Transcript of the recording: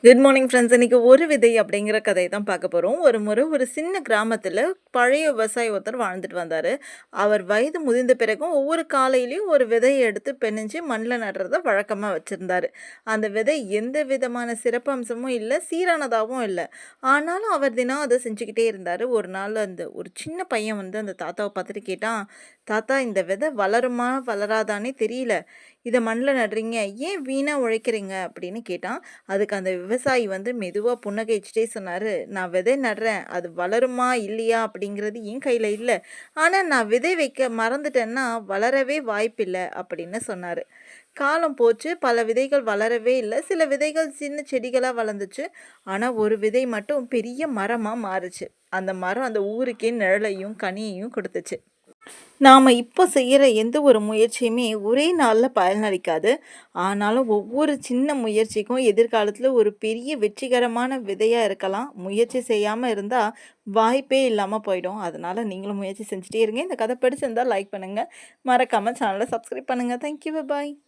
Good morning friends. இன்னைக்கு ஒரு விதை அப்படிங்கிற கதையை தான் பார்க்க போகிறோம். ஒரு முறை ஒரு சின்ன கிராமத்தில் பழைய விவசாயி ஒருத்தர் வாழ்ந்துட்டு வந்தார். அவர் வயது முதிர்ந்த பிறகும் ஒவ்வொரு காலையிலையும் ஒரு விதையை எடுத்து பெனஞ்சு மண்ணில் நடுறத வழக்கமாக வச்சுருந்தார். அந்த விதை எந்த விதமான சிறப்பு அம்சமும் இல்லை, சீரானதாகவும் இல்லை. ஆனாலும் அவர் தினம் அதை செஞ்சுக்கிட்டே இருந்தார். ஒரு நாள் ஒரு சின்ன பையன் அந்த தாத்தாவை பார்த்துட்டு கேட்டான், தாத்தா, இந்த விதை வளருமா வளராதானே தெரியல, இதை மண்ணில் நடுறீங்க, ஏன் வீணாக உழைக்கிறீங்க அப்படின்னு கேட்டான். அதுக்கு அந்த விவசாயி மெதுவா புன்னகைச்சுட்டே சொன்னாரு, "நான் விதை நடுறேன். அது வளருமா இல்லையா அப்படிங்கிறது என் கையில இல்ல. ஆனா நான் விதை வைக்க மறந்துட்டேன்னா வளரவே வாய்ப்பில்ல" அப்படின்னு சொன்னாரு. காலம் போச்சு. பல விதைகள் வளரவே இல்ல. சில விதைகள் சின்ன செடிகளா வளர்ந்துச்சு. ஆனா ஒரு விதை மட்டும் பெரிய மரமா மாறுச்சு. அந்த மரம் அந்த ஊருக்கே நிழலையும் கனியையும் கொடுத்துச்சு. நாம இப்போ செய்யற எந்த ஒரு முயற்சியுமே ஒரே நாள்ல பலனளிக்காது. ஆனாலும் ஒவ்வொரு சின்ன முயற்சிக்கும் எதிர்காலத்துல ஒரு பெரிய வெற்றிகரமான விதையா இருக்கலாம். முயற்சி செய்யாம இருந்தா வாய்ப்பே இல்லாம போயிடும். அதனால நீங்களும் முயற்சி செஞ்சுட்டே இருங்க. இந்த கதை பிடிச்சிருந்தா லைக் பண்ணுங்க. மறக்காம சேனலை சப்ஸ்கிரைப் பண்ணுங்க. தேங்க்யூ. பாய்.